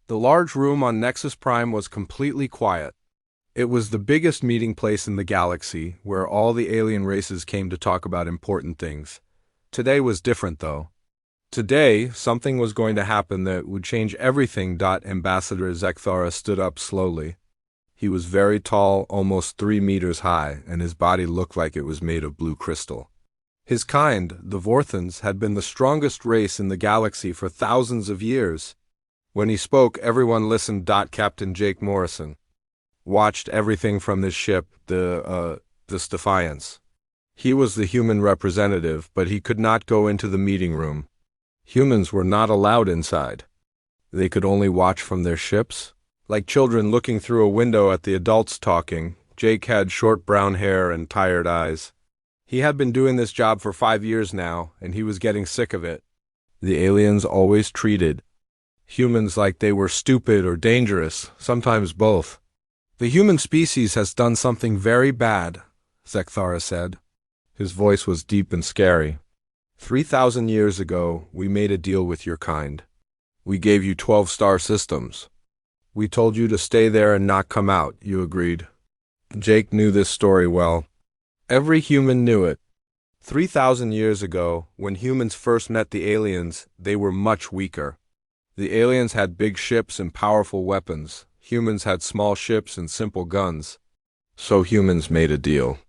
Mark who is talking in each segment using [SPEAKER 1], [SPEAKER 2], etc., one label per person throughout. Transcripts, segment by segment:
[SPEAKER 1] The large room on Nexus Prime was completely quiet. It was the biggest meeting place in the galaxy, where all the alien races came to talk about important things. Today was different, though. Today, something was going to happen that would change everything. Ambassador Zekthara stood up slowly. He was very tall, almost 3 meters high, and his body looked like it was made of blue crystal. His kind, the Vorthans, had been the strongest race in the galaxy for thousands of years. When he spoke, everyone listened. Captain Jake Morrison watched everything from his ship, the Defiance. He was the human representative, but he could not go into the meeting room. Humans were not allowed inside. They could only watch from their ships. Like children looking through a window at the adults talking, Jake had short brown hair and tired eyes. He had been doing this job for 5 years now, and he was getting sick of it. The aliens always treated humans like they were stupid or dangerous, sometimes both. The human species has done something very bad, Zekthara said. His voice was deep and scary. 3,000 years ago, we made a deal with your kind. We gave you 12 star systems. We told you to stay there and not come out, you agreed. Jake knew this story well. Every human knew it. 3,000 years ago, when humans first met the aliens, they were much weaker. The aliens had big ships and powerful weapons. Humans had small ships and simple guns. So humans made a deal.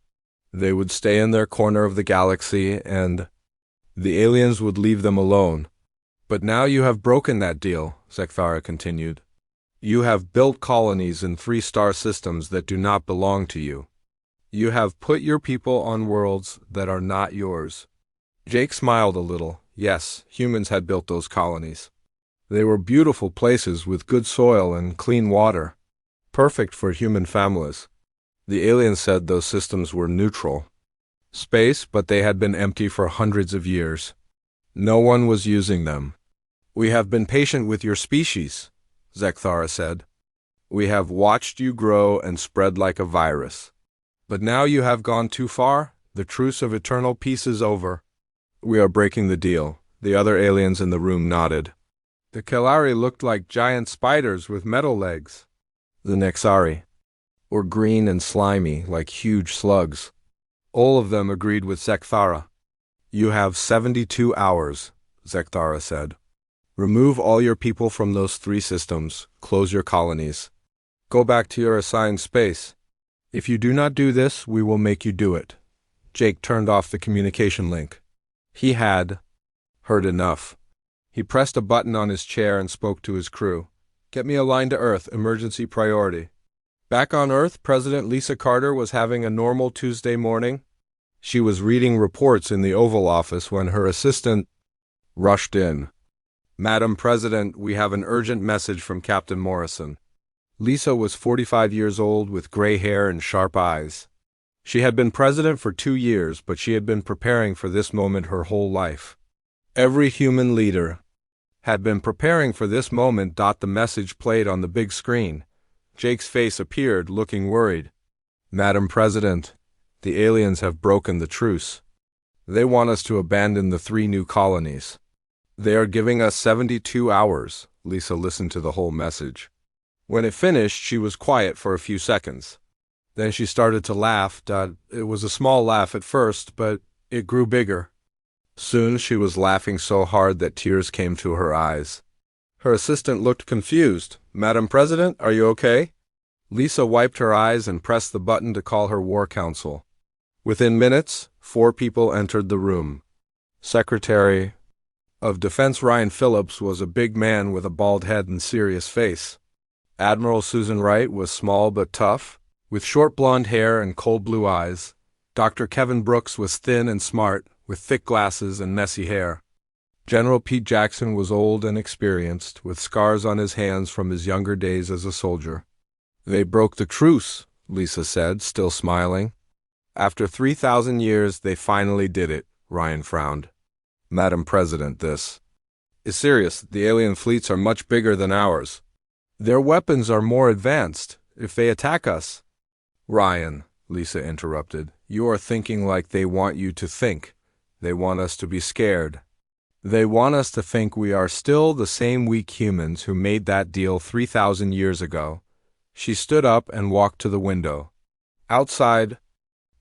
[SPEAKER 1] They would stay in their corner of the galaxy, and the aliens would leave them alone. But now you have broken that deal, Zekthara continued. You have built colonies in 3-star systems that do not belong to you. You have put your people on worlds that are not yours. Jake smiled a little. Yes, humans had built those colonies. They were beautiful places with good soil and clean water, perfect for human families. The aliens said those systems were neutral. Space, but they had been empty for hundreds of years. No one was using them. We have been patient with your species, Zekthara said. We have watched you grow and spread like a virus. But now you have gone too far. The truce of eternal peace is over. We are breaking the deal. The other aliens in the room nodded. The Kelari looked like giant spiders with metal legs. The Nexari were green and slimy, like huge slugs. All of them agreed with Zekthara. You have 72 hours, Zekthara said. Remove all your people from those 3 systems. Close your colonies. Go back to your assigned space. If you do not do this, we will make you do it. Jake turned off the communication link. He had heard enough. He pressed a button on his chair and spoke to his crew. Get me a line to Earth, emergency priority. Back on Earth, President Lisa Carter was having a normal Tuesday morning. She was reading reports in the Oval Office when her assistant rushed in. Madam President, we have an urgent message from Captain Morrison. Lisa was 45 years old with gray hair and sharp eyes. She had been president for 2 years, but she had been preparing for this moment her whole life. Every human leader had been preparing for this moment. The message played on the big screen. Jake's face appeared, looking worried. Madam President, the aliens have broken the truce. They want us to abandon the 3 new colonies. They are giving us 72 hours. Lisa listened to the whole message. When it finished, she was quiet for a few seconds. Then she started to laugh. It was a small laugh at first, but it grew bigger. Soon she was laughing so hard that tears came to her eyes. Her assistant looked confused. Madam President, are you okay? Lisa wiped her eyes and pressed the button to call her war council. Within minutes, 4 people entered the room. Secretary of Defense Ryan Phillips was a big man with a bald head and serious face. Admiral Susan Wright was small but tough, with short blonde hair and cold blue eyes. Dr. Kevin Brooks was thin and smart, with thick glasses and messy hair. General Pete Jackson was old and experienced, with scars on his hands from his younger days as a soldier. They broke the truce, Lisa said, still smiling. After 3,000 years, they finally did it, Ryan frowned. Madam President, this is serious. The alien fleets are much bigger than ours. Their weapons are more advanced. If they attack us... Ryan, Lisa interrupted, you are thinking like they want you to think. They want us to be scared. They want us to think we are still the same weak humans who made that deal 3,000 years ago. She stood up and walked to the window. Outside,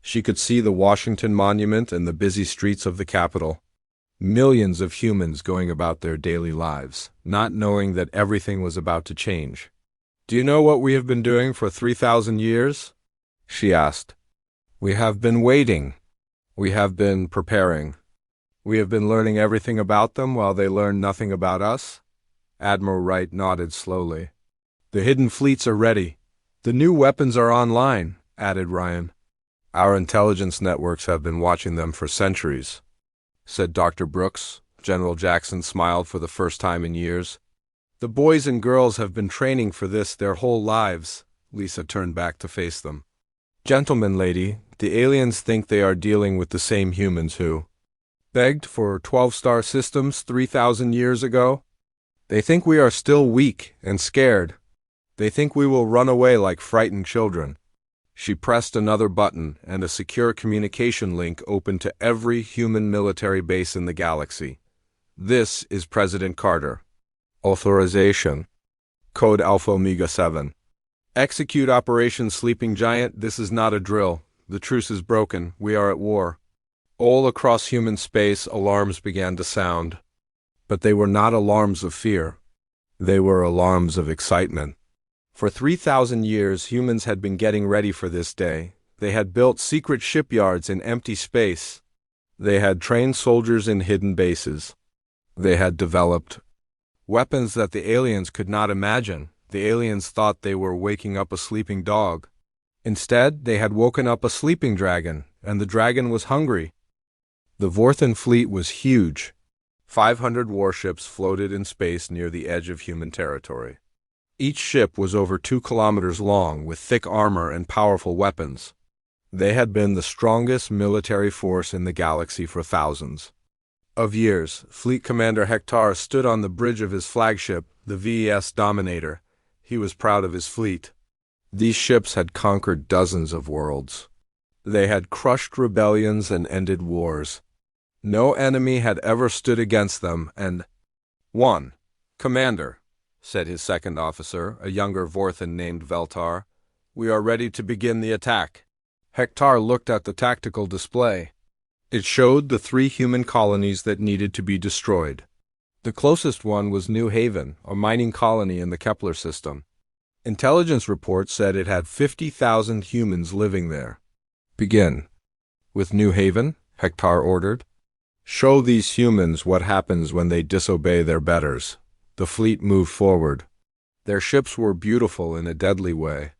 [SPEAKER 1] she could see the Washington Monument and the busy streets of the capital. Millions of humans going about their daily lives, not knowing that everything was about to change. "Do you know what we have been doing for 3,000 years?" she asked. "We have been waiting. We have been preparing. We have been learning everything about them while they learn nothing about us." Admiral Wright nodded slowly. "The hidden fleets are ready. The new weapons are online," added Ryan. "Our intelligence networks have been watching them for centuries," said Dr. Brooks. General Jackson smiled for the first time in years. "The boys and girls have been training for this their whole lives." Lisa turned back to face them. "Gentlemen, lady, the aliens think they are dealing with the same humans who begged for 12-star systems 3,000 years ago. They think we are still weak and scared. They think we will run away like frightened children." She pressed another button, and a secure communication link opened to every human military base in the galaxy. "This is President Carter. Authorization. Code Alpha Omega 7. Execute Operation Sleeping Giant. This is not a drill. The truce is broken. We are at war." All across human space, alarms began to sound. But they were not alarms of fear. They were alarms of excitement. For 3,000 years, humans had been getting ready for this day. They had built secret shipyards in empty space. They had trained soldiers in hidden bases. They had developed weapons that the aliens could not imagine. The aliens thought they were waking up a sleeping dog. Instead, they had woken up a sleeping dragon, and the dragon was hungry. The Vorthan fleet was huge. 500 warships floated in space near the edge of human territory. Each ship was over 2 kilometers long, with thick armor and powerful weapons. They had been the strongest military force in the galaxy for thousands of years. Fleet Commander Hector stood on the bridge of his flagship, the VES Dominator. He was proud of his fleet. These ships had conquered dozens of worlds. They had crushed rebellions and ended wars. No enemy had ever stood against them, and "One, Commander," said his second officer, a younger Vorthan named Veltar. "We are ready to begin the attack." Hector looked at the tactical display. It showed the 3 human colonies that needed to be destroyed. The closest one was New Haven, a mining colony in the Kepler system. Intelligence reports said it had 50,000 humans living there. "Begin with New Haven," Hector ordered. "Show these humans what happens when they disobey their betters." The fleet moved forward. Their ships were beautiful in a deadly way.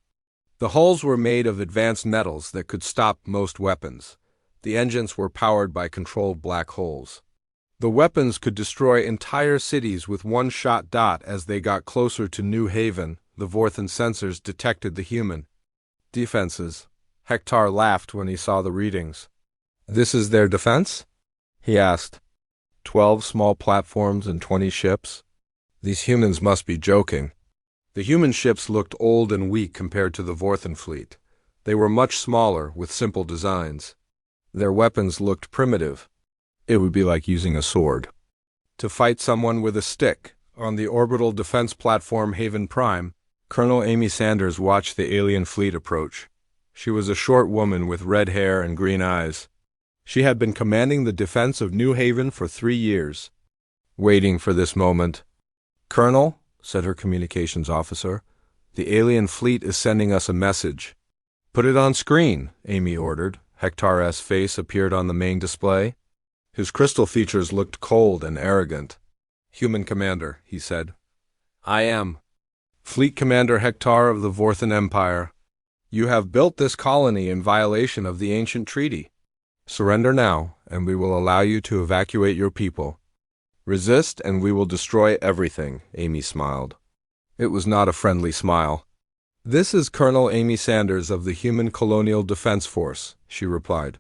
[SPEAKER 1] The hulls were made of advanced metals that could stop most weapons. The engines were powered by controlled black holes. The weapons could destroy entire cities with one-shot dot. As they got closer to New Haven, the Vorthan sensors detected the human defenses. Hector laughed when he saw the readings. "This is their defense?" he asked. 12 small platforms and 20 ships? These humans must be joking. The human ships looked old and weak compared to the Vorthan fleet. They were much smaller, with simple designs. Their weapons looked primitive. It would be like using a sword to fight someone with a stick. On the orbital defense platform Haven Prime, Colonel Amy Sanders watched the alien fleet approach. She was a short woman with red hair and green eyes. She had been commanding the defense of New Haven for 3 years, waiting for this moment. "Colonel," said her communications officer, "the alien fleet is sending us a message." "Put it on screen," Amy ordered. Hector's face appeared on the main display. His crystal features looked cold and arrogant. "Human Commander," he said. "I am Fleet Commander Hector of the Vorthan Empire. You have built this colony in violation of the ancient treaty. Surrender now, and we will allow you to evacuate your people. Resist, and we will destroy everything," Amy smiled. It was not a friendly smile. "This is Colonel Amy Sanders of the Human Colonial Defense Force," she replied.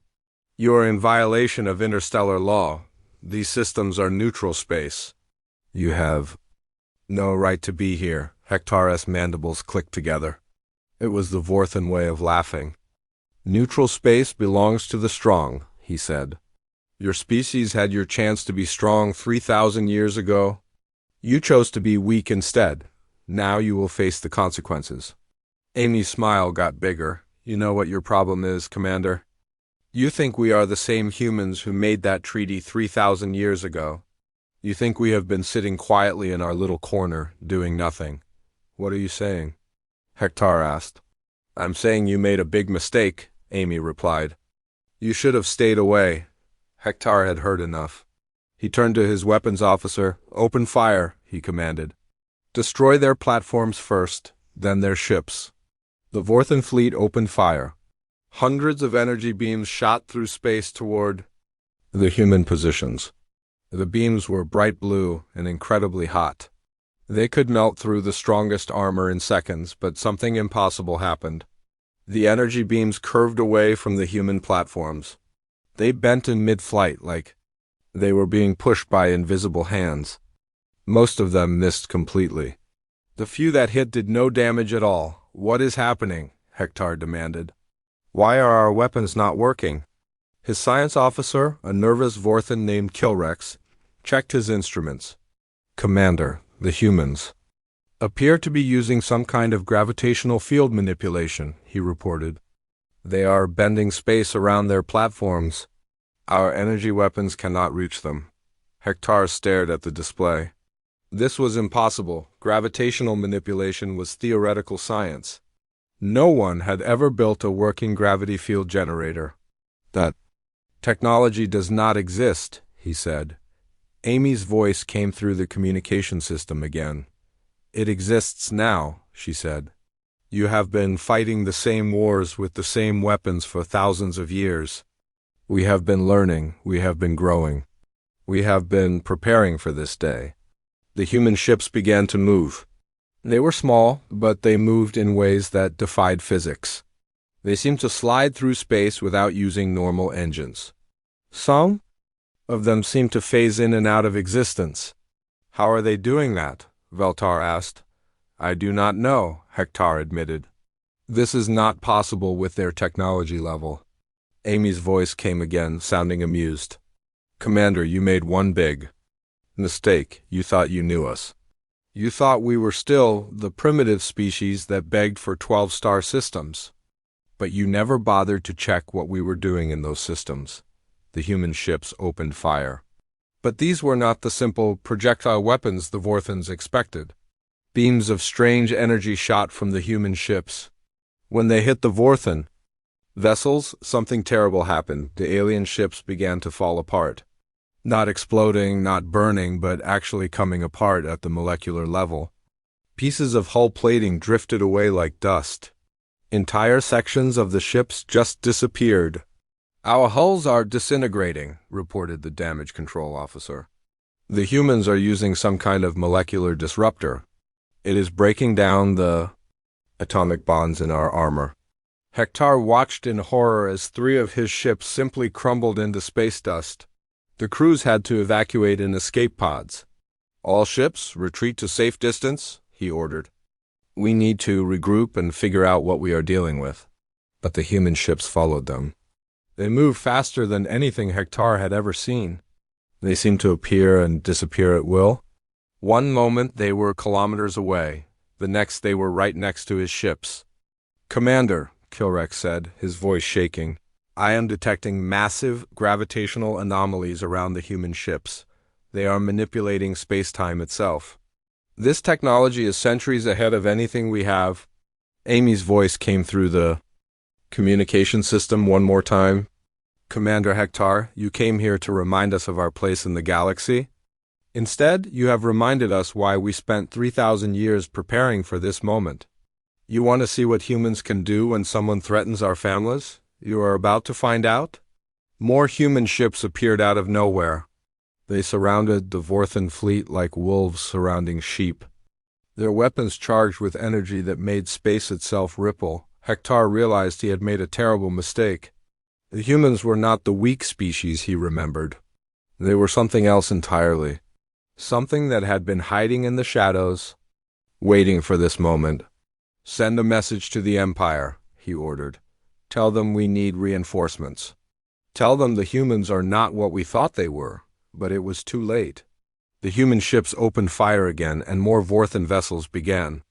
[SPEAKER 1] "You are in violation of interstellar law. These systems are neutral space. You have no right to be here." Hector's mandibles clicked together. It was the Vorthan way of laughing. "Neutral space belongs to the strong," he said. Your species had your chance to be strong 3,000 years ago. You chose to be weak instead. Now you will face the consequences. Amy's smile got bigger. You know what your problem is, Commander? You think we are the same humans who made that treaty 3,000 years ago. You think we have been sitting quietly in our little corner, doing nothing. What are you saying? Hector asked. I'm saying you made a big mistake, Amy replied. You should have stayed away. Hector had heard enough. He turned to his weapons officer. Open fire, he commanded. Destroy their platforms first, then their ships. The Vorthan fleet opened fire. Hundreds of energy beams shot through space toward the human positions. The beams were bright blue and incredibly hot. They could melt through the strongest armor in seconds, but something impossible happened. The energy beams curved away from the human platforms. They bent in mid-flight like they were being pushed by invisible hands. Most of them missed completely. The few that hit did no damage at all. What is happening? Hector demanded. Why are our weapons not working? His science officer, a nervous Vorthan named Kilrex, checked his instruments. Commander, the humans appear to be using some kind of gravitational field manipulation, he reported. They are bending space around their platforms. Our energy weapons cannot reach them. Hector stared at the display. This was impossible. Gravitational manipulation was theoretical science. No one had ever built a working gravity field generator. That technology does not exist, he said. Amy's voice came through the communication system again. It exists now, she said. You have been fighting the same wars with the same weapons for thousands of years. We have been learning, we have been growing. We have been preparing for this day. The human ships began to move. They were small, but they moved in ways that defied physics. They seemed to slide through space without using normal engines. Some of them seemed to phase in and out of existence. How are they doing that? Veltar asked. I do not know, Hector admitted. This is not possible with their technology level. Amy's voice came again, sounding amused. Commander, you made one big mistake. You thought you knew us. You thought we were still the primitive species that begged for 12-star systems. But you never bothered to check what we were doing in those systems. The human ships opened fire. But these were not the simple projectile weapons the Vorthans expected. Beams of strange energy shot from the human ships. When they hit the Vorthan vessels, something terrible happened. The alien ships began to fall apart. Not exploding, not burning, but actually coming apart at the molecular level. Pieces of hull plating drifted away like dust. Entire sections of the ships just disappeared. Our hulls are disintegrating, reported the damage control officer. The humans are using some kind of molecular disruptor. It is breaking down the atomic bonds in our armor. Hector watched in horror as 3 of his ships simply crumbled into space dust. The crews had to evacuate in escape pods. All ships, retreat to safe distance, he ordered. We need to regroup and figure out what we are dealing with. But the human ships followed them. They moved faster than anything Hector had ever seen. They seemed to appear and disappear at will. One moment they were kilometers away. The next they were right next to his ships. Commander, Kilrex said, his voice shaking, I am detecting massive gravitational anomalies around the human ships. They are manipulating space-time itself. This technology is centuries ahead of anything we have. Amy's voice came through the communication system one more time. Commander Hector, you came here to remind us of our place in the galaxy. Instead, you have reminded us why we spent 3,000 years preparing for this moment. You want to see what humans can do when someone threatens our families? You are about to find out? More human ships appeared out of nowhere. They surrounded the Vorthan fleet like wolves surrounding sheep. Their weapons charged with energy that made space itself ripple. Hector realized he had made a terrible mistake. The humans were not the weak species he remembered. They were something else entirely. Something that had been hiding in the shadows, waiting for this moment. Send a message to the Empire, he ordered. Tell them we need reinforcements. Tell them the humans are not what we thought they were, but it was too late. The human ships opened fire again, and more Vorthan vessels began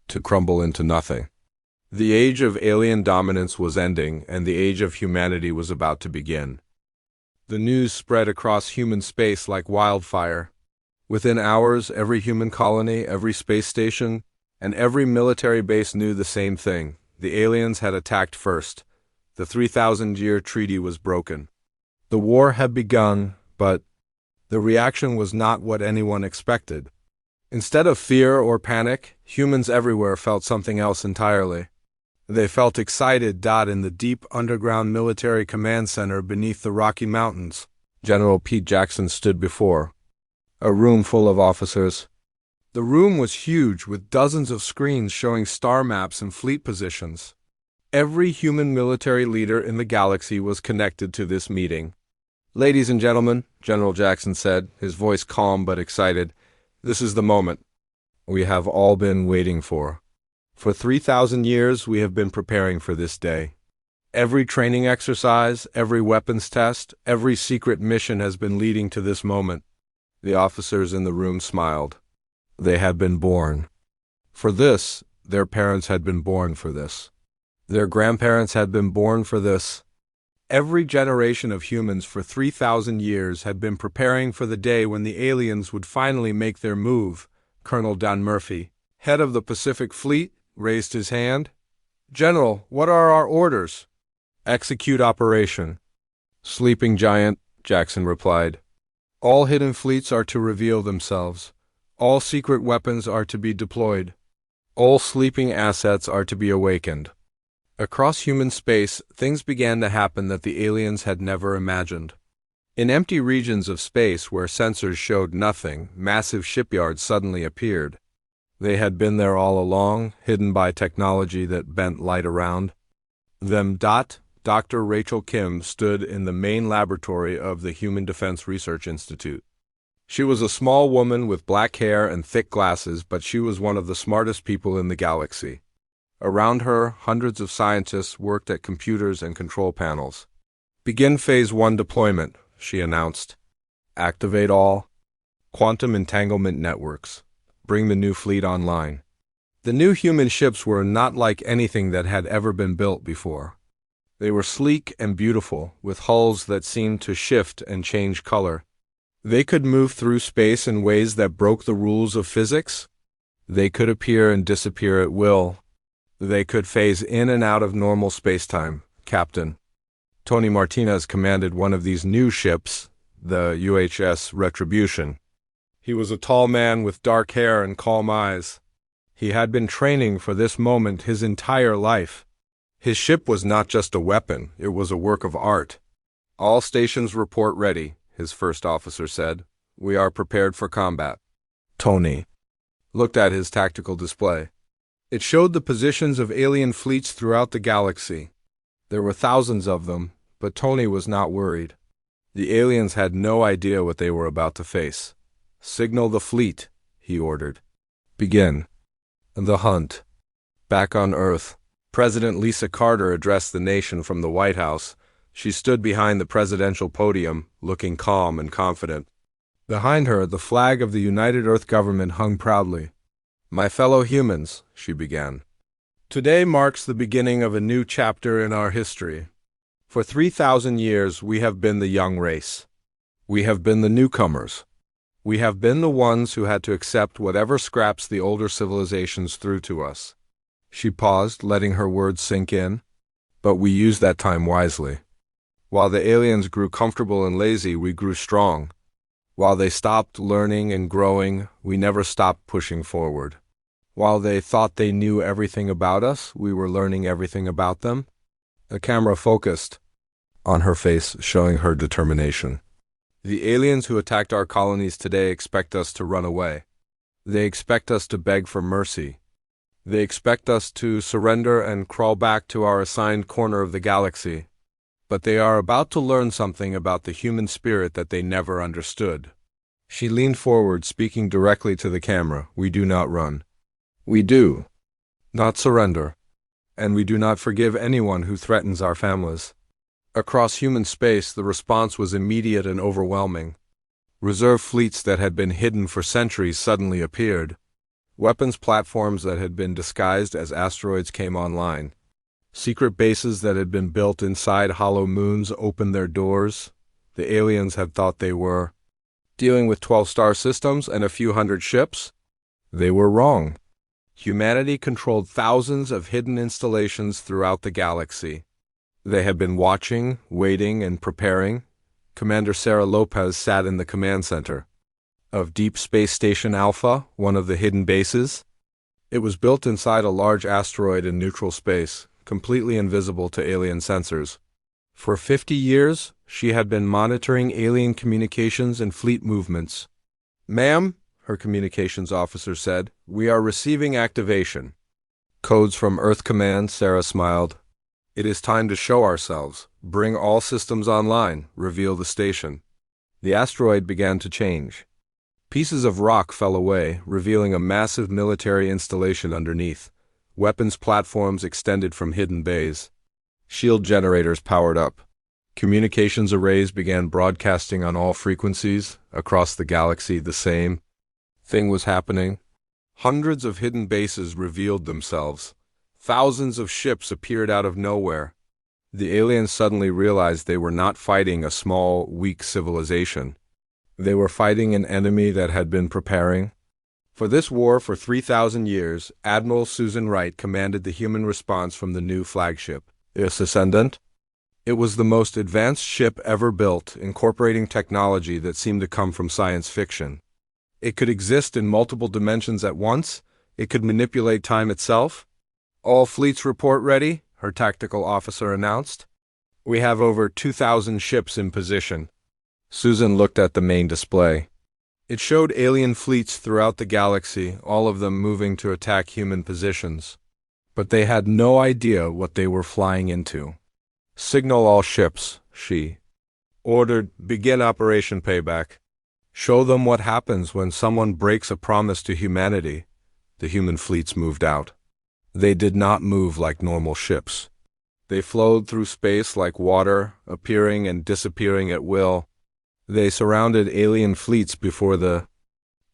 [SPEAKER 1] to crumble into nothing. The age of alien dominance was ending, and the age of humanity was about to begin. The news spread across human space like wildfire. Within hours, every human colony, every space station, and every military base knew the same thing. The aliens had attacked first. The 3,000-year treaty was broken. The war had begun, but the reaction was not what anyone expected. Instead of fear or panic, humans everywhere felt something else entirely. They felt excited. In the deep underground military command center beneath the Rocky Mountains, General Pete Jackson stood before a room full of officers. The room was huge, with dozens of screens showing star maps and fleet positions. Every human military leader in the galaxy was connected to this meeting. "Ladies and gentlemen," General Jackson said, his voice calm but excited, "this is the moment we have all been waiting for. For 3,000 years, we have been preparing for this day. Every training exercise, every weapons test, every secret mission has been leading to this moment." The officers in the room smiled. They had been born for this. Their parents had been born for this. Their grandparents had been born for this. Every generation of humans for 3,000 years had been preparing for the day when the aliens would finally make their move. Colonel Don Murphy, head of the Pacific Fleet, raised his hand. "General, what are our orders?" "Execute operation." "Sleeping giant," Jackson replied. "All hidden fleets are to reveal themselves. All secret weapons are to be deployed. All sleeping assets are to be awakened." Across human space, things began to happen that the aliens had never imagined. In empty regions of space where sensors showed nothing, massive shipyards suddenly appeared. They had been there all along, hidden by technology that bent light around them. Dr. Rachel Kim stood in the main laboratory of the Human Defense Research Institute. She was a small woman with black hair and thick glasses, but she was one of the smartest people in the galaxy. Around her, hundreds of scientists worked at computers and control panels. "Begin Phase 1 deployment," she announced. "Activate all quantum entanglement networks. Bring the new fleet online." The new human ships were not like anything that had ever been built before. They were sleek and beautiful, with hulls that seemed to shift and change color. They could move through space in ways that broke the rules of physics. They could appear and disappear at will. They could phase in and out of normal spacetime. Captain Tony Martinez commanded one of these new ships, the UHS Retribution. He was a tall man with dark hair and calm eyes. He had been training for this moment his entire life. His ship was not just a weapon, it was a work of art. "All stations report ready," his first officer said. "We are prepared for combat." Tony looked at his tactical display. It showed the positions of alien fleets throughout the galaxy. There were thousands of them, but Tony was not worried. The aliens had no idea what they were about to face. "Signal the fleet," he ordered. "Begin the hunt." Back on Earth, President Lisa Carter addressed the nation from the White House. She stood behind the presidential podium, looking calm and confident. Behind her, the flag of the United Earth government hung proudly. "My fellow humans," she began, "today marks the beginning of a new chapter in our history. For 3,000 years, we have been the young race. We have been the newcomers. We have been the ones who had to accept whatever scraps the older civilizations threw to us." She paused, letting her words sink in. "But we used that time wisely. While the aliens grew comfortable and lazy, we grew strong. While they stopped learning and growing, we never stopped pushing forward. While they thought they knew everything about us, we were learning everything about them." The camera focused on her face, showing her determination. "The aliens who attacked our colonies today expect us to run away. They expect us to beg for mercy. They expect us to surrender and crawl back to our assigned corner of the galaxy. But they are about to learn something about the human spirit that they never understood." She leaned forward, speaking directly to the camera. "We do not run. We do not surrender. And we do not forgive anyone who threatens our families. Across human space, the response was immediate and overwhelming. Reserve fleets that had been hidden for centuries suddenly appeared. Weapons platforms that had been disguised as asteroids came online. Secret bases that had been built inside hollow moons opened their doors. The aliens had thought they were dealing with 12 star systems and a few hundred ships. They were wrong. Humanity controlled thousands of hidden installations throughout the galaxy. They had been watching, waiting, and preparing. Commander Sarah Lopez sat in the command center of Deep Space Station Alpha, one of the hidden bases. It was built inside a large asteroid in neutral space, completely invisible to alien sensors. For 50 years, she had been monitoring alien communications and fleet movements. "Ma'am," her communications officer said, "we are receiving activation." "Codes from Earth Command," Sarah smiled. "It is time to show ourselves. Bring all systems online. Reveal the station." The asteroid began to change. Pieces of rock fell away, revealing a massive military installation underneath. Weapons platforms extended from hidden bays. Shield generators powered up. Communications arrays began broadcasting on all frequencies. Across the galaxy, the same thing was happening. Hundreds of hidden bases revealed themselves. Thousands of ships appeared out of nowhere. The aliens suddenly realized they were not fighting a small, weak civilization. They were fighting an enemy that had been preparing for this war for 3,000 years. Admiral Susan Wright commanded the human response from the new flagship, Earth's Ascendant. It was the most advanced ship ever built, incorporating technology that seemed to come from science fiction. It could exist in multiple dimensions at once. It could manipulate time itself. "All fleets report ready," her tactical officer announced. "We have over 2,000 ships in position." Susan looked at the main display. It showed alien fleets throughout the galaxy, all of them moving to attack human positions. But they had no idea what they were flying into. "Signal all ships," she ordered. "Begin Operation Payback. Show them what happens when someone breaks a promise to humanity." The human fleets moved out. They did not move like normal ships. They flowed through space like water, appearing and disappearing at will. They surrounded alien fleets before the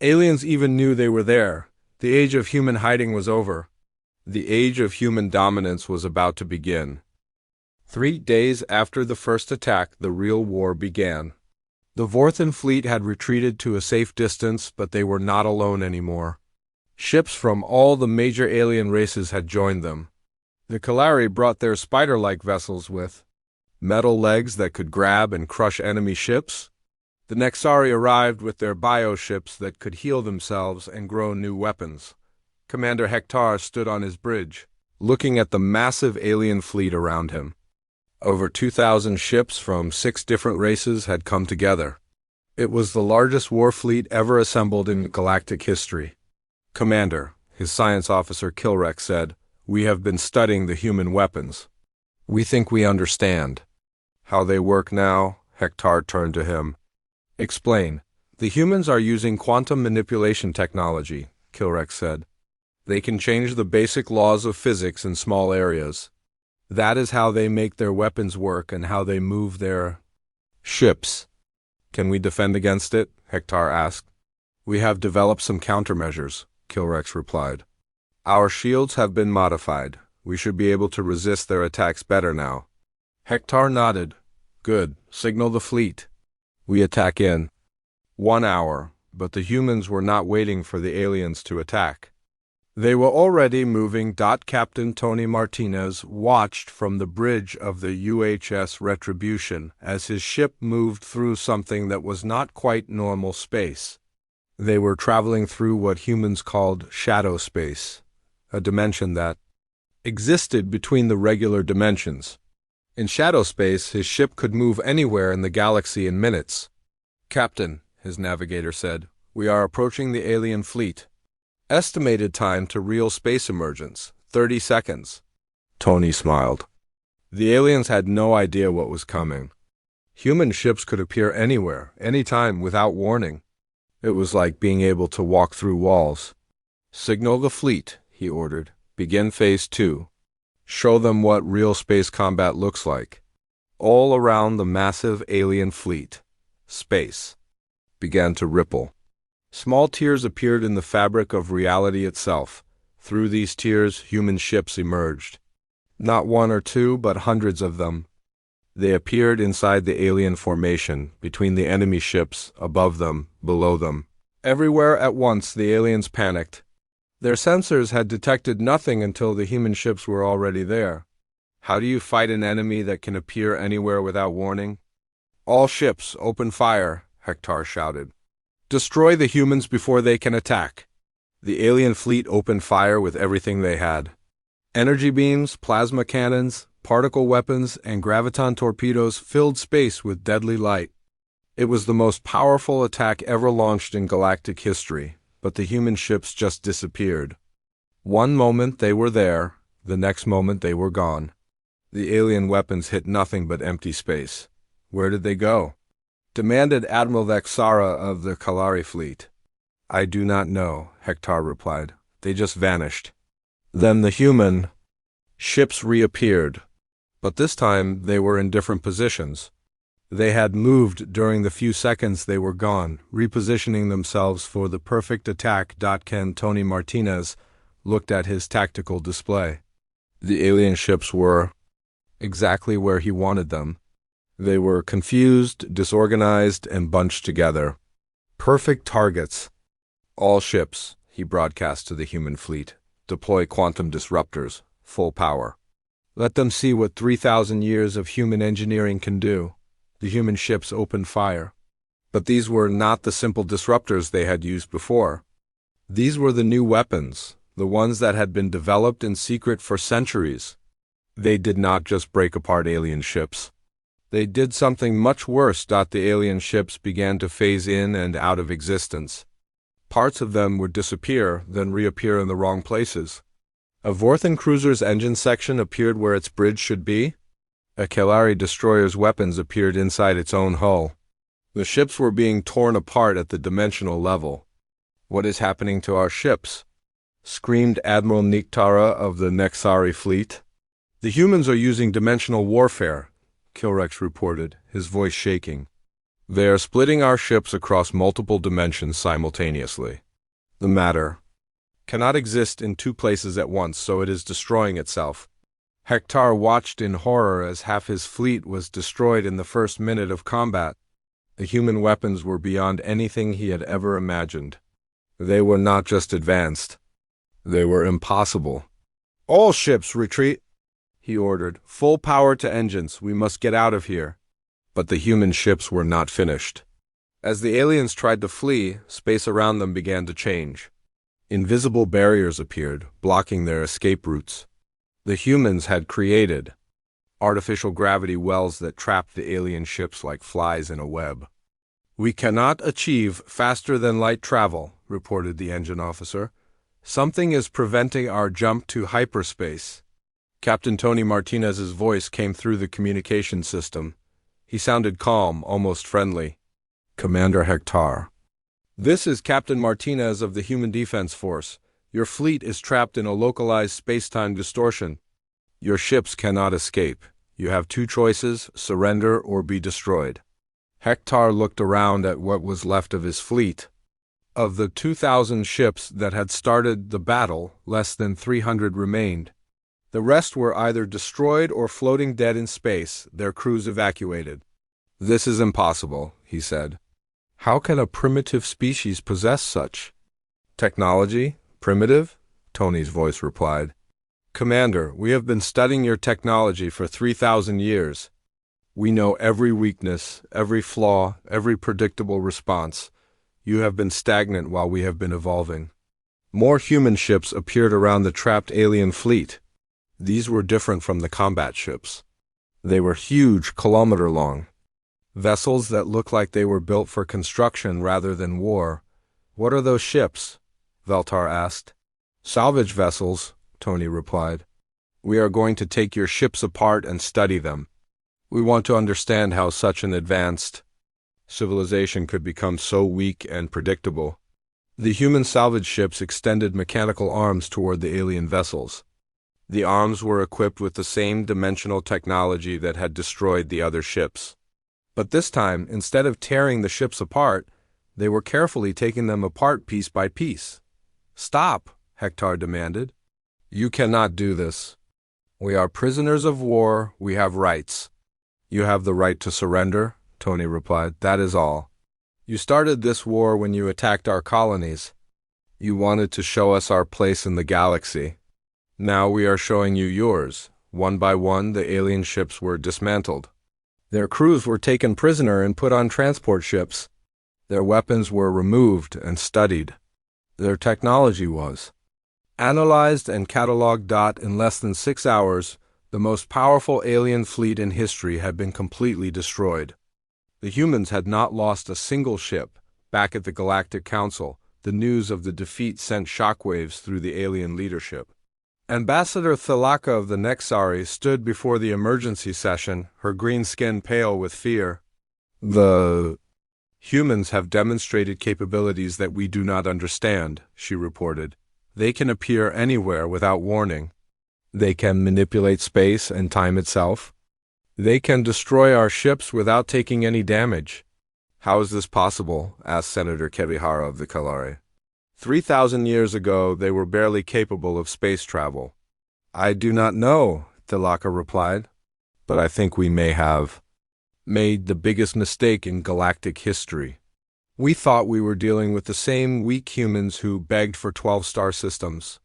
[SPEAKER 1] aliens even knew they were there. The age of human hiding was over. The age of human dominance was about to begin. 3 days after the first attack, the real war began. The Vorthan fleet had retreated to a safe distance, but they were not alone anymore. Ships from all the major alien races had joined them. The Kalari brought their spider-like vessels with metal legs that could grab and crush enemy ships. The Nexari arrived with their bioships that could heal themselves and grow new weapons. Commander Hector stood on his bridge, looking at the massive alien fleet around him. Over 2,000 ships from 6 different races had come together. It was the largest war fleet ever assembled in galactic history. "Commander," his science officer Kilrex said, "we have been studying the human weapons. We think we understand how they work now." Hector turned to him. "Explain." "The humans are using quantum manipulation technology," Kilrex said. "They can change the basic laws of physics in small areas. That is how they make their weapons work and how they move their ships." "Can we defend against it?" Hector asked. "We have developed some countermeasures," Kilrex replied. "Our shields have been modified. We should be able to resist their attacks better now." Hector nodded. "Good. Signal the fleet. We attack in 1 hour." But the humans were not waiting for the aliens to attack. They were already moving. Captain Tony Martinez watched from the bridge of the UHS Retribution as his ship moved through something that was not quite normal space. They were traveling through what humans called shadow space, a dimension that existed between the regular dimensions. In shadow space, his ship could move anywhere in the galaxy in minutes. "Captain," his navigator said, "we are approaching the alien fleet. Estimated time to real space emergence, 30 seconds. Tony smiled. The aliens had no idea what was coming. Human ships could appear anywhere, anytime, without warning. It was like being able to walk through walls. "Signal the fleet," he ordered. "Begin Phase 2. Show them what real space combat looks like." All around the massive alien fleet, space began to ripple. Small tears appeared in the fabric of reality itself. Through these tears, human ships emerged. Not one or two, but hundreds of them. They appeared inside the alien formation, between the enemy ships, above them, below them. Everywhere at once, the aliens panicked. Their sensors had detected nothing until the human ships were already there. How do you fight an enemy that can appear anywhere without warning? All ships, open fire, Hector shouted. Destroy the humans before they can attack. The alien fleet opened fire with everything they had. Energy beams, plasma cannons, particle weapons, and graviton torpedoes filled space with deadly light. It was the most powerful attack ever launched in galactic history, but the human ships just disappeared. One moment they were there, the next moment they were gone. The alien weapons hit nothing but empty space. Where did they go? Demanded Admiral Vexara of the Kalari fleet. I do not know, Hector replied. They just vanished. Then the human ships reappeared, but this time they were in different positions. They had moved during the few seconds they were gone, repositioning themselves for the perfect attack. Tony Martinez looked at his tactical display. The alien ships were exactly where he wanted them. They were confused, disorganized, and bunched together. Perfect targets. All ships, he broadcast to the human fleet, deploy quantum disruptors, full power. Let them see what 3,000 years of human engineering can do. The human ships opened fire. But these were not the simple disruptors they had used before. These were the new weapons, the ones that had been developed in secret for centuries. They did not just break apart alien ships. They did something much worse. The alien ships began to phase in and out of existence. Parts of them would disappear, then reappear in the wrong places. A Vorthan cruiser's engine section appeared where its bridge should be. A Kalari destroyer's weapons appeared inside its own hull. The ships were being torn apart at the dimensional level. What is happening to our ships? Screamed Admiral Niktara of the Nexari fleet. The humans are using dimensional warfare, Kilrex reported, his voice shaking. They are splitting our ships across multiple dimensions simultaneously. The matter cannot exist in two places at once, so it is destroying itself. Hector watched in horror as half his fleet was destroyed in the first minute of combat. The human weapons were beyond anything he had ever imagined. They were not just advanced. They were impossible. All ships retreat, he ordered. Full power to engines. We must get out of here. But the human ships were not finished. As the aliens tried to flee, space around them began to change. Invisible barriers appeared, blocking their escape routes. The humans had created artificial gravity wells that trapped the alien ships like flies in a web. We cannot achieve faster-than-light travel, reported the engine officer. Something is preventing our jump to hyperspace. Captain Tony Martinez's voice came through the communication system. He sounded calm, almost friendly. Commander Hector. This is Captain Martinez of the Human Defense Force. Your fleet is trapped in a localized space-time distortion. Your ships cannot escape. You have two choices, surrender or be destroyed. Hector looked around at what was left of his fleet. Of the 2,000 ships that had started the battle, less than 300 remained. The rest were either destroyed or floating dead in space, their crews evacuated. This is impossible, he said. How can a primitive species possess such technology? Primitive? Tony's voice replied. Commander, we have been studying your technology for 3,000 years. We know every weakness, every flaw, every predictable response. You have been stagnant while we have been evolving. More human ships appeared around the trapped alien fleet. These were different from the combat ships. They were huge, kilometer-long. Vessels that looked like they were built for construction rather than war. What are those ships? Veltar asked. Salvage vessels, Tony replied. We are going to take your ships apart and study them. We want to understand how such an advanced civilization could become so weak and predictable. The human salvage ships extended mechanical arms toward the alien vessels. The arms were equipped with the same dimensional technology that had destroyed the other ships. But this time, instead of tearing the ships apart, they were carefully taking them apart piece by piece. "Stop," Hector demanded. "You cannot do this. We are prisoners of war, we have rights." "You have the right to surrender," Tony replied. "That is all. You started this war when you attacked our colonies. You wanted to show us our place in the galaxy. Now we are showing you yours." One by one, the alien ships were dismantled. Their crews were taken prisoner and put on transport ships. Their weapons were removed and studied. Their technology was analyzed and cataloged. In less than 6 hours, the most powerful alien fleet in history had been completely destroyed. The humans had not lost a single ship. Back at the Galactic Council, the news of the defeat sent shockwaves through the alien leadership. Ambassador Thalaka of the Nexari stood before the emergency session, her green skin pale with fear. "The humans have demonstrated capabilities that we do not understand," she reported. "They can appear anywhere without warning. They can manipulate space and time itself. They can destroy our ships without taking any damage." "How is this possible?" asked Senator Kebihara of the Kalari. 3,000 years ago, they were barely capable of space travel." "I do not know," Thalaka replied, "but I think we may have made the biggest mistake in galactic history. We thought we were dealing with the same weak humans who begged for 12-star systems.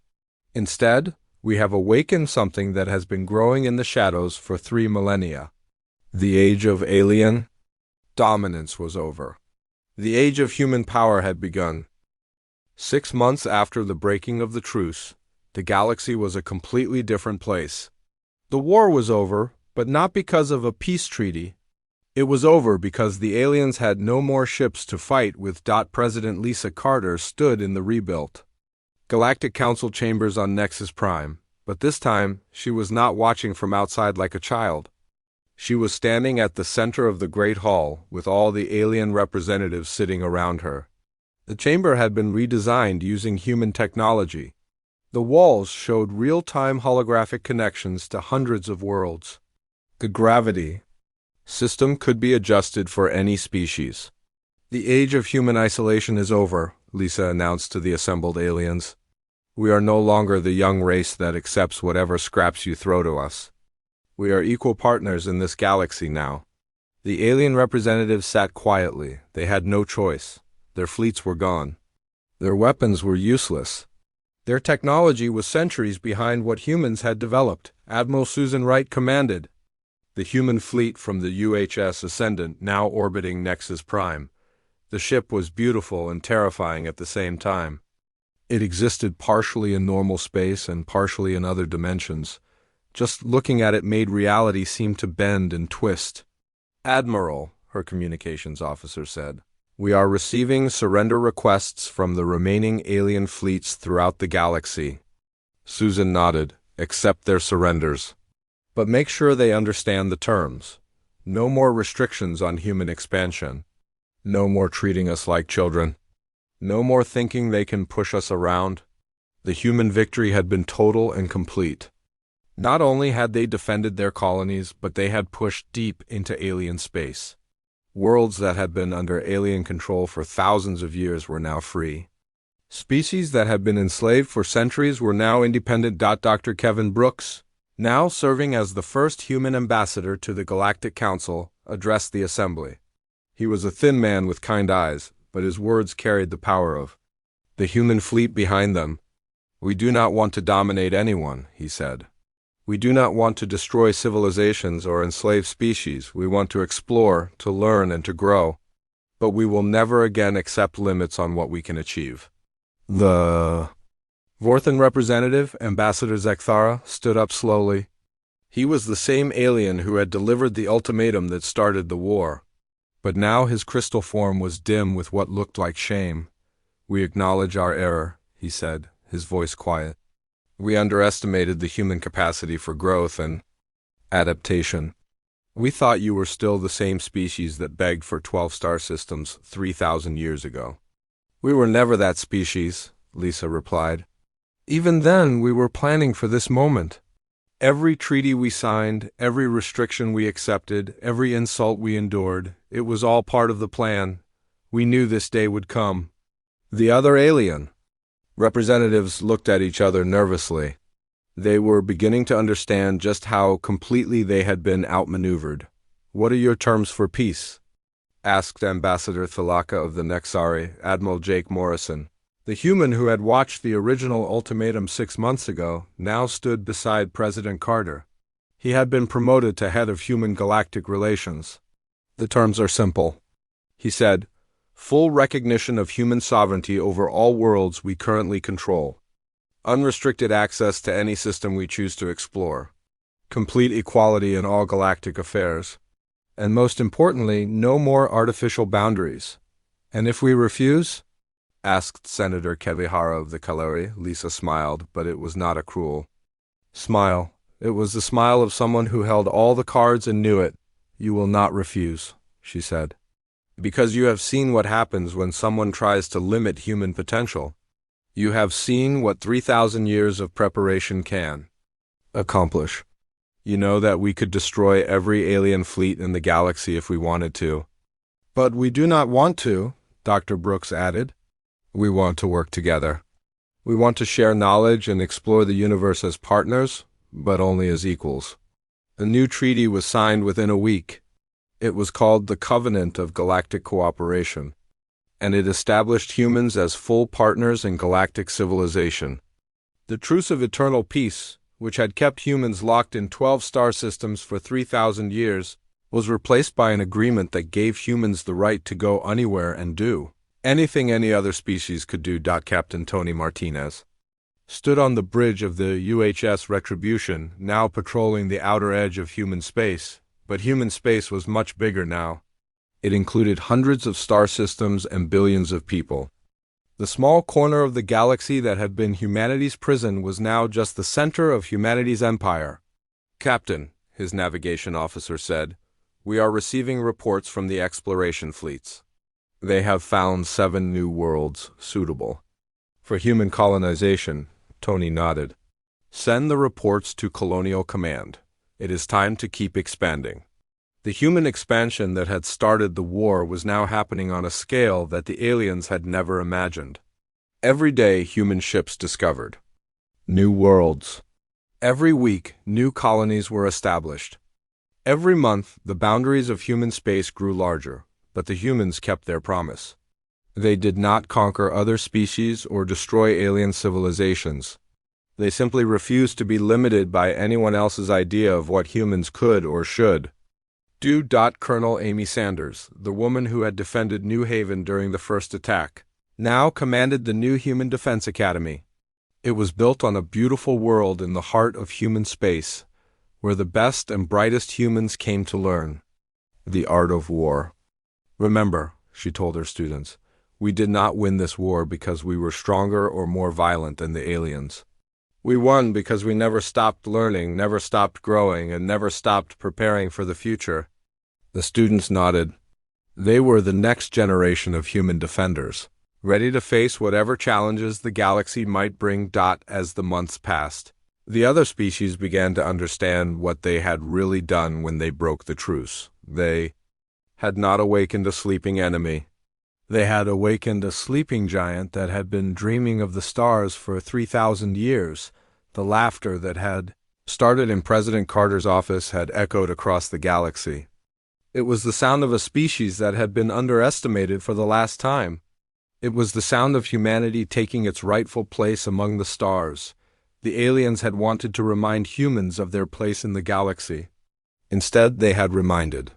[SPEAKER 1] Instead, we have awakened something that has been growing in the shadows for 3 millennia. The age of alien dominance was over. The age of human power had begun. 6 months after the breaking of the truce, the galaxy was a completely different place. The war was over, but not because of a peace treaty. It was over because the aliens had no more ships to fight with. President Lisa Carter stood in the rebuilt Galactic Council chambers on Nexus Prime, but this time she was not watching from outside like a child. She was standing at the center of the Great Hall with all the alien representatives sitting around her. The chamber had been redesigned using human technology. The walls showed real-time holographic connections to hundreds of worlds. The gravity system could be adjusted for any species. "The age of human isolation is over," Lisa announced to the assembled aliens. "We are no longer the young race that accepts whatever scraps you throw to us. We are equal partners in this galaxy now." The alien representatives sat quietly. They had no choice. Their fleets were gone. Their weapons were useless. Their technology was centuries behind what humans had developed. Admiral Susan Wright commanded the human fleet from the UHS Ascendant, now orbiting Nexus Prime. The ship was beautiful and terrifying at the same time. It existed partially in normal space and partially in other dimensions. Just looking at it made reality seem to bend and twist. "Admiral," her communications officer said, "we are receiving surrender requests from the remaining alien fleets throughout the galaxy." Susan nodded. "Accept their surrenders. But make sure they understand the terms. No more restrictions on human expansion. No more treating us like children. No more thinking they can push us around." The human victory had been total and complete. Not only had they defended their colonies, but they had pushed deep into alien space. Worlds that had been under alien control for thousands of years were now free. Species that had been enslaved for centuries were now independent. Dr. Kevin Brooks, now serving as the first human ambassador to the Galactic Council, addressed the assembly. He was a thin man with kind eyes, but his words carried the power of the human fleet behind them. "We do not want to dominate anyone," he said. "We do not want to destroy civilizations or enslave species. We want to explore, to learn, and to grow. But we will never again accept limits on what we can achieve." The Vorthan representative, Ambassador Zekthara, stood up slowly. He was the same alien who had delivered the ultimatum that started the war. But now his crystal form was dim with what looked like shame. "We acknowledge our error," he said, his voice quiet. "We underestimated the human capacity for growth and adaptation. We thought you were still the same species that begged for 12-star systems 3,000 years ago." "We were never that species," Lisa replied. "Even then, we were planning for this moment. Every treaty we signed, every restriction we accepted, every insult we endured, it was all part of the plan. We knew this day would come. The other alien representatives looked at each other nervously. They were beginning to understand just how completely they had been outmaneuvered. "What are your terms for peace?" asked Ambassador Thalaka of the Nexari, Admiral Jake Morrison. The human who had watched the original ultimatum 6 months ago now stood beside President Carter. He had been promoted to head of Human Galactic Relations. "The terms are simple," he said. "Full recognition of human sovereignty over all worlds we currently control. Unrestricted access to any system we choose to explore. Complete equality in all galactic affairs. And most importantly, no more artificial boundaries." "And if we refuse?" asked Senator Kevihara of the Kaleri. Lisa smiled, but it was not a cruel smile. It was the smile of someone who held all the cards and knew it. "You will not refuse," she said. "Because you have seen what happens when someone tries to limit human potential. You have seen what 3,000 years of preparation can accomplish. You know that we could destroy every alien fleet in the galaxy if we wanted to." "But we do not want to," Dr. Brooks added. "We want to work together. We want to share knowledge and explore the universe as partners, but only as equals." A new treaty was signed within a week. It was called the Covenant of Galactic Cooperation, and it established humans as full partners in galactic civilization. The Truce of Eternal Peace, which had kept humans locked in 12 star systems for 3,000 years, was replaced by an agreement that gave humans the right to go anywhere and do anything any other species could do. Captain Tony Martinez stood on the bridge of the UHS Retribution, now patrolling the outer edge of human space, but human space was much bigger now. It included hundreds of star systems and billions of people. The small corner of the galaxy that had been humanity's prison was now just the center of humanity's empire. "Captain," his navigation officer said, "we are receiving reports from the exploration fleets. They have found 7 new worlds suitable for human colonization." Tony nodded. "Send the reports to Colonial Command. It is time to keep expanding." The human expansion that had started the war was now happening on a scale that the aliens had never imagined. Every day, human ships discovered new worlds. Every week, new colonies were established. Every month, the boundaries of human space grew larger, but the humans kept their promise. They did not conquer other species or destroy alien civilizations. They simply refused to be limited by anyone else's idea of what humans could or should do. Colonel Amy Sanders, the woman who had defended New Haven during the first attack, now commanded the new Human Defense Academy. It was built on a beautiful world in the heart of human space, where the best and brightest humans came to learn the art of war. "Remember," she told her students, "we did not win this war because we were stronger or more violent than the aliens. We won because we never stopped learning, never stopped growing, and never stopped preparing for the future." The students nodded. They were the next generation of human defenders, ready to face whatever challenges the galaxy might bring. As the months passed, the other species began to understand what they had really done when they broke the truce. They had not awakened a sleeping enemy. They had awakened a sleeping giant that had been dreaming of the stars for 3,000 years. The laughter that had started in President Carter's office had echoed across the galaxy. It was the sound of a species that had been underestimated for the last time. It was the sound of humanity taking its rightful place among the stars. The aliens had wanted to remind humans of their place in the galaxy. Instead, they had reminded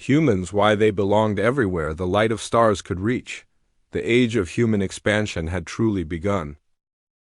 [SPEAKER 1] humans why they belonged everywhere the light of stars could reach. The age of human expansion had truly begun.